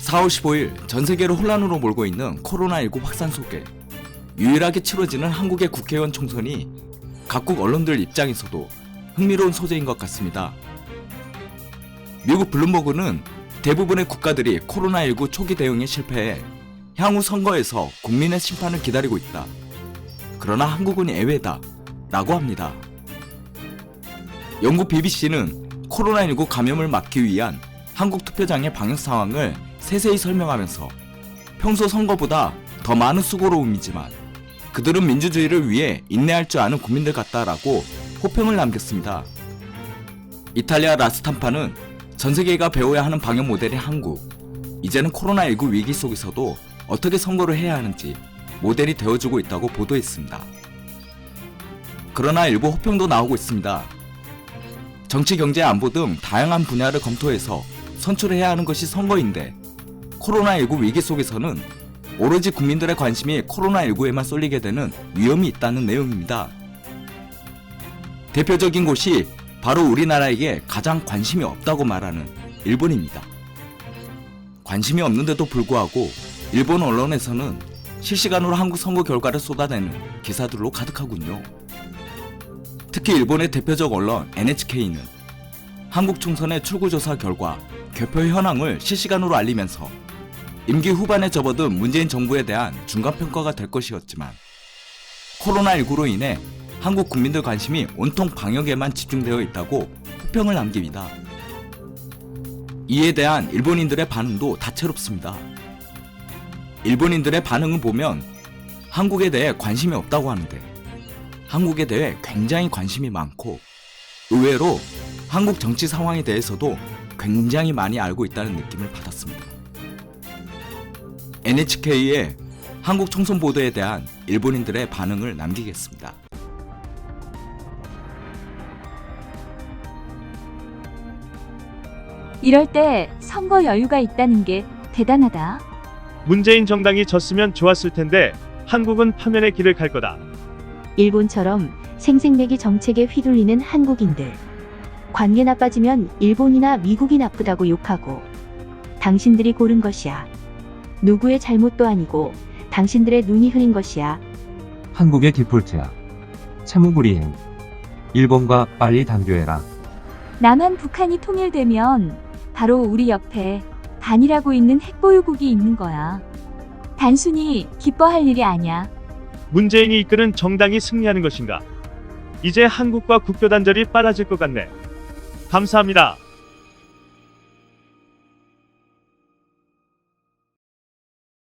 4월 15일 전 세계를 혼란으로 몰고 있는 코로나19 확산 속에 유일하게 치러지는 한국의 국회의원 총선이 각국 언론들 입장에서도 흥미로운 소재인 것 같습니다. 미국 블룸버그는 대부분의 국가들이 코로나19 초기 대응에 실패해 향후 선거에서 국민의 심판을 기다리고 있다. 그러나 한국은 예외다 라고 합니다. 영국 BBC는 코로나19 감염을 막기 위한 한국 투표장의 방역 상황을 세세히 설명하면서 평소 선거보다 더 많은 수고로움이지만 그들은 민주주의를 위해 인내할 줄 아는 국민들 같다라고 호평을 남겼습니다. 이탈리아 라스탐파는 전 세계가 배워야 하는 방역 모델인 한국, 이제는 코로나19 위기 속에서도 어떻게 선거를 해야 하는지 모델이 되어주고 있다고 보도했습니다. 그러나 일부 호평도 나오고 있습니다. 정치, 경제, 안보 등 다양한 분야를 검토해서 선출해야 하는 것이 선거인데 코로나19 위기 속에서는 오로지 국민들의 관심이 코로나19에만 쏠리게 되는 위험이 있다는 내용입니다. 대표적인 곳이 바로 우리나라에게 가장 관심이 없다고 말하는 일본입니다. 관심이 없는데도 불구하고 일본 언론에서는 실시간으로 한국 선거 결과를 쏟아내는 기사들로 가득하군요. 특히 일본의 대표적 언론 NHK는 한국 총선의 출구조사 결과 개표 현황을 실시간으로 알리면서 임기 후반에 접어든 문재인 정부에 대한 중간평가가 될 것이었지만 코로나19로 인해 한국 국민들 관심이 온통 방역에만 집중되어 있다고 호평을 남깁니다. 이에 대한 일본인들의 반응도 다채롭습니다. 일본인들의 반응을 보면 한국에 대해 관심이 없다고 하는데 한국에 대해 굉장히 관심이 많고 의외로 한국 정치 상황에 대해서도 굉장히 많이 알고 있다는 느낌을 받았습니다. NHK의 한국 총선 보도에 대한 일본인들의 반응을 남기겠습니다. 이럴 때 선거 여유가 있다는 게 대단하다. 문재인 정당이 졌으면 좋았을 텐데 한국은 파면의 길을 갈 거다. 일본처럼 생색내기 정책에 휘둘리는 한국인들. 관계 나빠지면 일본이나 미국이 나쁘다고 욕하고 당신들이 고른 것이야. 누구의 잘못도 아니고 당신들의 눈이 흐린 것이야. 한국의 디폴트야. 채무불이행. 일본과 빨리 단교해라. 남한 북한이 통일되면 바로 우리 옆에 반이라고 있는 핵보유국이 있는 거야. 단순히 기뻐할 일이 아니야. 문재인이 이끄는 정당이 승리하는 것인가? 이제 한국과 국교 단절이 빨라질 것 같네. 감사합니다.